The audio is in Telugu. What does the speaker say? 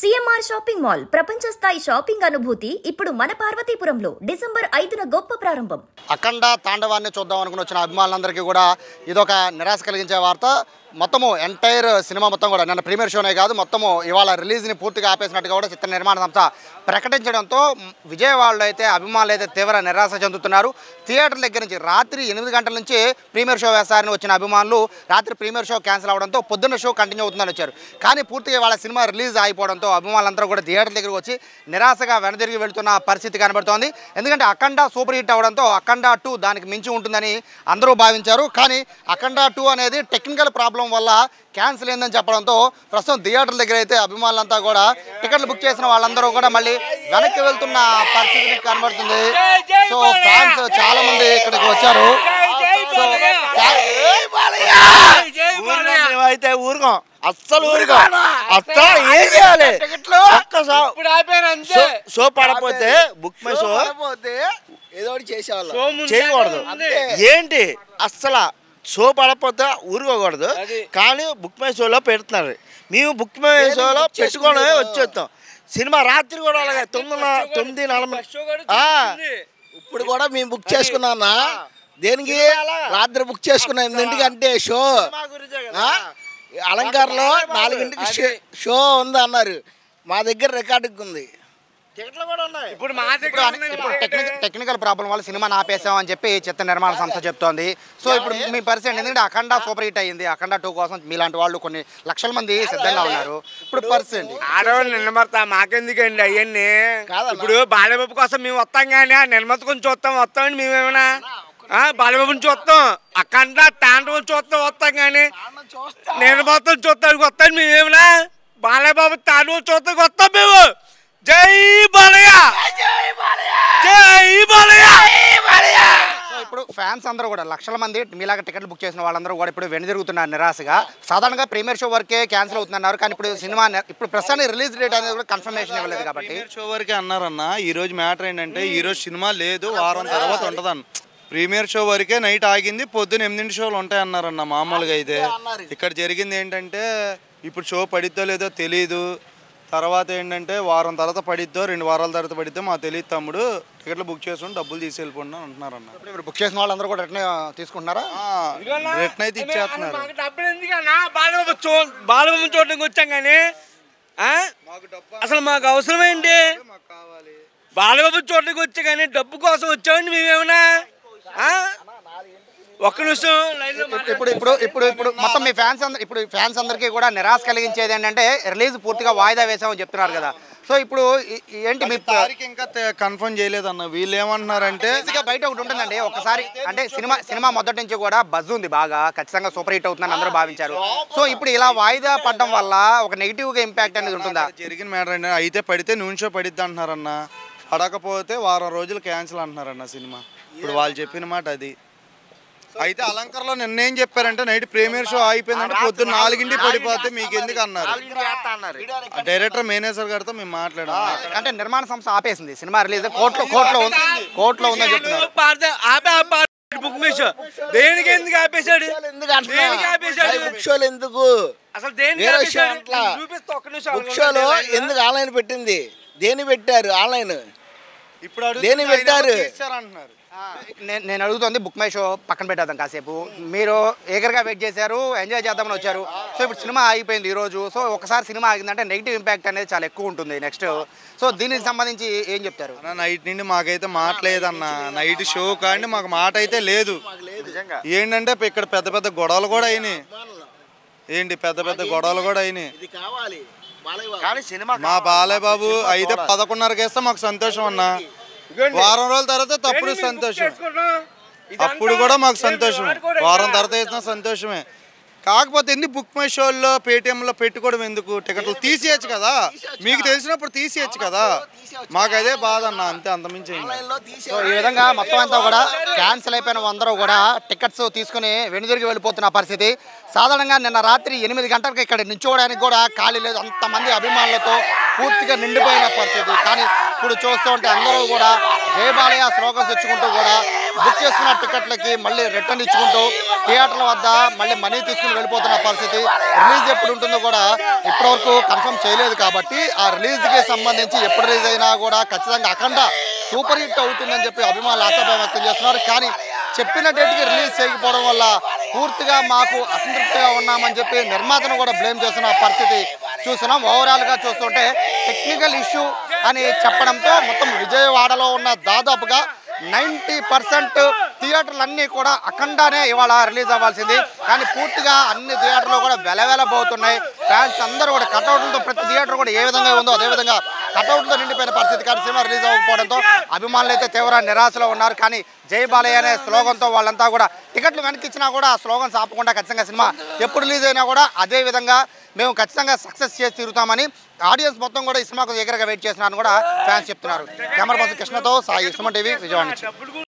సిఎంఆర్ షాపింగ్ మాల్ ప్రపంచ స్థాయి షాపింగ్ అనుభూతి ఇప్పుడు మన పార్వతీపురంలో డిసెంబర్ 5న గొప్ప ప్రారంభం. అఖండ తాండవాన్ని చూద్దాం అనుకుని వచ్చిన అభిమానులందరికీ కూడా ఇదొక నిరాశ కలిగించే వార్త. మొత్తము ఎంటైర్ సినిమా మొత్తం కూడా నిన్న ప్రీమియర్ షోనే కాదు, మొత్తము ఇవాళ రిలీజ్ని పూర్తిగా ఆపేసినట్టుగా కూడా చిత్ర నిర్మాణ సంస్థ ప్రకటించడంతో విజయవాడలో అయితే అభిమానులు అయితే తీవ్ర నిరాశ చెందుతున్నారు. థియేటర్ దగ్గర నుంచి రాత్రి 8 గంటల నుంచి ప్రీమియర్ షో వేస్తారని వచ్చిన అభిమానులు రాత్రి ప్రీమియర్ షో క్యాన్సిల్ అవడంతో పొద్దున్న షో కంటిన్యూ అవుతుందని వచ్చారు. కానీ పూర్తిగా ఇవాళ సినిమా రిలీజ్ అయిపోవడంతో అభిమానులందరూ కూడా థియేటర్ దగ్గరికి వచ్చి నిరాశగా వెనదిరిగి వెళ్తున్న పరిస్థితి కనబడుతోంది. ఎందుకంటే అఖండ సూపర్ హిట్ అవడంతో అఖండ 2 దానికి మించి ఉంటుందని అందరూ భావించారు. కానీ అఖండ 2 అనేది టెక్నికల్ ప్రాబ్లం వల్ల క్యాన్సిల్ అయిందని చెప్పడంతో ప్రస్తుతం థియేటర్ దగ్గర అయితే అభిమానులంతా కూడా టికెట్లు బుక్ చేసిన వాళ్ళందరూ కూడా మళ్ళీ వెనక్కి వెళ్తున్న పరిస్థితి కనబడుతుంది. సో ఫ్యాన్స్ చాలా మంది ఇక్కడికి వచ్చారు. సో అయితే ఊరుకోం, అస్సలు ఊరుకోం, అస్సలు ఏం చేయాలి. షో పడపోతే బుక్ మై షో ఏదో చేసేవాళ్ళం చేయకూడదు. ఏంటి అస్సలు షో పడకపోతే ఊరుకోకూడదు. కానీ బుక్ మై షోలో పెడుతున్నారు. మేము బుక్ మై షోలో పెట్టుకోవడమే వచ్చేస్తాం. సినిమా రాత్రి కూడా అలాగే 9:40 ఇప్పుడు కూడా మేము బుక్ చేసుకున్నా. దేనికి రాత్రి బుక్ చేసుకున్నాం 8 అంటే షో అలంకారంలో 4 షో ఉంది అన్నారు. మా దగ్గర రికార్డుకి ఉంది. ఇప్పుడు టెక్నికల్ ప్రాబ్లం వల్ల సినిమాని ఆపేసామని చెప్పి చిత్ర నిర్మాణ సంస్థ చెప్తోంది. సో ఇప్పుడు మీ పరిస్థితి ఎందుకంటే అఖండ సూపర్ హిట్ అయ్యింది. అఖండ 2 కోసం మీలాంటి వాళ్ళు కొన్ని లక్షల మంది సిద్ధంగా ఉన్నారు. ఇప్పుడు పరిస్థితి ఆడవాళ్ళు నిలబడతా మాకెందుకండి అవన్నీ. ఇప్పుడు బాలబాబు కోసం మేము వస్తాం కానీ నిర్మాత కొంచెం వస్తామండి. మేమేమైనా బాలబాబుని చూస్తాం, అఖండ తాండవం వస్తాం కానీ నిర్మాత చూస్తానికి వస్తాం. మేమేమైనా బాలబాబు తాండవం చూస్తానికి వస్తాం మేము. జై బాలయ్య, జై బాలయ్య. ఇప్పుడు ఫ్యాన్స్ అందరూ కూడా లక్షల మంది మీలాగా టికెట్లు బుక్ చేసిన వాళ్ళందరూ కూడా ఇప్పుడు వెనుదిరుగుతున్నారు నిరాశగా. సాధారణంగా ప్రీమియర్ షో వరకే క్యాన్సిల్ అవుతున్నారు. కానీ ఇప్పుడు సినిమా ఇప్పుడు ప్రస్తుతానికి రిలీజ్ డేట్ అనేది కూడా కన్ఫర్మేషన్ ఇవ్వలేదు కాబట్టి షో వరకే అన్నారన్న. ఈ రోజు మ్యాటర్ ఏంటంటే ఈ రోజు సినిమా లేదు, వారం తర్వాత ఉంటుందన్న. ప్రీమియర్ షో వరకే నైట్ ఆగింది, పొద్దున్న 8 షోలు ఉంటాయి అన్నారన్న. మామూలుగా అయితే ఇక్కడ జరిగింది ఏంటంటే ఇప్పుడు షో పడిద్దో లేదో తెలీదు. తర్వాత ఏంటంటే వారం తర్వాత పడిద్దో 2 వారాల తర్వాత పడిద్దో మాకు తెలియదు తమ్ముడు. టికెట్లు బుక్ చేసుకుని డబ్బులు తీసుకెళ్ళిపోండి అంటున్నారన్న. ఇప్పుడు బుక్ చేసిన వాళ్ళందరూ కూడా రిటర్న్ తీసుకుంటున్నారా? రిటర్న్ అయితే ఇచ్చేస్తున్నారు. బాలబాబు చూడడానికి వచ్చాం కానీ అసలు మాకు అవసరమేంటి? బాలబాబు చూడడానికి వచ్చా కానీ డబ్బు కోసం వచ్చామండి మేమేమన్నా. ఒక్క నిమిషం. ఇప్పుడు మొత్తం మీ ఫ్యాన్స్ అందరికీ కూడా నిరాశ కలిగించేది ఏంటంటే రిలీజ్ పూర్తిగా వాయిదా వేసామని చెప్తున్నారు కదా. సో ఇప్పుడు ఏంటి మీ తారీఖు ఇంకా కన్ఫర్మ్ చేయలేదన్న. వీళ్ళు ఏమంటున్నారంటే బయట ఒకటి ఉంటుందండి. ఒకసారి అంటే సినిమా మొదటి నుంచి కూడా బజ్ ఉంది బాగా, ఖచ్చితంగా సూపర్ హిట్ అవుతుందని అందరూ భావించారు. సో ఇప్పుడు ఇలా వాయిదా పడడం వల్ల ఒక నెగిటివ్గా ఇంపాక్ట్ అనేది ఉంటుందా? జరిగిన మ్యాటర్ అంటే అయితే పడితే నూనె షో పడిద్ది అంటున్నారన్న. పడకపోతే వారం రోజులు క్యాన్సిల్ అంటున్నారన్న సినిమా. ఇప్పుడు వాళ్ళు చెప్పిన మాట అది. అయితే అలంకరణలో నిన్న ఏం చెప్పారంటే నైట్ ప్రీమియర్ షో అయిపోయిందంటే పొద్దున్న 4 పడిపోతే మీకు ఎందుకు అన్నారు. డైరెక్టర్ మేనేజర్ గారితో మేము మాట్లాడాం. అంటే నిర్మాణ సంస్థ ఆపేసింది సినిమా రిలీజ్. కోర్టులో ఉందని చెప్తున్నారు. బుక్ మై షో దేనికి ఎందుకు ఆపేశాడు? బుక్ షోలు ఎందుకు అసలు బుక్ షోలో ఎందుకు ఆన్లైన్ పెట్టింది? దేని పెట్టారు ఆన్లైన్? ఇప్పుడు దేని పెట్టారు అంటున్నారు. నేను అడుగుతుంది బుక్ మై షో పక్కన పెట్టేద్దాం కాసేపు. మీరు ఏగర్గా వెయిట్ చేశారు, ఎంజాయ్ చేద్దామని వచ్చారు. సో ఇప్పుడు సినిమా ఆగిపోయింది ఈరోజు. సో ఒకసారి సినిమా ఆగిందంటే నెగిటివ్ ఇంపాక్ట్ అనేది చాలా ఎక్కువ ఉంటుంది నెక్స్ట్. సో దీనికి సంబంధించి ఏం చెప్తారు? నైట్ నుండి మాకైతే మాట లేదన్న. నైట్ షో కానీ మాకు మాట అయితే లేదు. ఏంటంటే ఇక్కడ పెద్ద పెద్ద గొడవలు కూడా అయినాయి. పెద్ద గొడవలు కూడా అయినాయి. మా బాలయ్య బాబు అయితే 11:30కి వేస్తే మాకు సంతోషం అన్న. వారం రోజుల తర్వాత తప్పుడు సంతోషం. అప్పుడు కూడా మాకు సంతోషం. వారం తర్వాత వేసిన సంతోషమే. కాకపోతే ఎందుకు బుక్ మై షోల్లో పేటిఎంలో పెట్టుకోవడం ఎందుకు? టికెట్లు తీసేయచ్చు కదా, మీకు తెలిసినప్పుడు తీసేయచ్చు కదా. మాకు అదే బాధ అన్న, అంతే, అంతమించి. సో ఈ విధంగా మొత్తం అంతా కూడా క్యాన్సిల్ అయిపోయిన అందరూ కూడా టికెట్స్ తీసుకుని వెనుదిరిగి వెళ్ళిపోతున్న పరిస్థితి. సాధారణంగా నిన్న రాత్రి 8 గంటలకు ఇక్కడ నిల్చోవడానికి కూడా ఖాళీ లేదు. అంతమంది అభిమానులతో పూర్తిగా నిండిపోయిన పరిస్థితి. కానీ ఇప్పుడు చూస్తూ ఉంటే అందరూ కూడా జయ బాలయ్య స్లోగన్స్ ఇచ్చుకుంటూ కూడా బుక్ చేసుకున్న టికెట్లకి మళ్ళీ రిటర్న్ ఇచ్చుకుంటూ థియేటర్ల వద్ద మళ్ళీ మనీ తీసుకుని వెళ్ళిపోతున్న పరిస్థితి. రిలీజ్ ఎప్పుడు ఉంటుందో కూడా ఇప్పటివరకు కన్ఫర్మ్ చేయలేదు కాబట్టి ఆ రిలీజ్కి సంబంధించి ఎప్పుడు రిలీజ్ అయినా కూడా ఖచ్చితంగా అఖండ సూపర్ హిట్ అవుతుందని చెప్పి అభిమానులు ఆశాభావం వ్యక్తం చేస్తున్నారు. కానీ చెప్పిన డేట్కి రిలీజ్ చేయకపోవడం వల్ల పూర్తిగా మాకు అసంతృప్తిగా ఉన్నామని చెప్పి నిర్మాతను కూడా బ్లేమ్ చేస్తున్న పరిస్థితి చూస్తున్నాం. ఓవరాల్గా చూస్తుంటే టెక్నికల్ ఇష్యూ అని చెప్పడంతో మొత్తం విజయవాడలో ఉన్న దాదాపుగా 90% థియేటర్లన్నీ కూడా అఖండానే ఇవాళ రిలీజ్ అవ్వాల్సింది. కానీ పూర్తిగా అన్ని థియేటర్లు కూడా వెలవెలబోతున్నాయి. ఫ్యాన్స్ అందరూ కూడా కటౌట్లతో ప్రతి థియేటర్ కూడా ఏ విధంగా ఉందో అదేవిధంగా కటౌట్లతో నిండిపోయిన పరిస్థితి. కానీ సినిమా రిలీజ్ అవ్వకపోవడంతో అభిమానులు అయితే తీవ్ర నిరాశలో ఉన్నారు. కానీ జై బాలయ్య అనే స్లోగన్తో వాళ్ళంతా కూడా టికెట్లు వెనక్కి ఇచ్చినా కూడా ఆ స్లోగన్స్ ఆపకుండా ఖచ్చితంగా సినిమా ఎప్పుడు రిలీజ్ అయినా కూడా అదే విధంగా మేము ఖచ్చితంగా సక్సెస్ చేసి తిరుగుతామని ఆడియన్స్ మొత్తం కూడా ఈ సినిమాకు దగ్గరగా వెయిట్ చేస్తున్నారని కూడా ఫ్యాన్స్ చెప్తున్నారు. కెమెరా పర్సన్ కృష్ణతో సాయి సుమన్ టీవీ విజయవాడ నుంచి.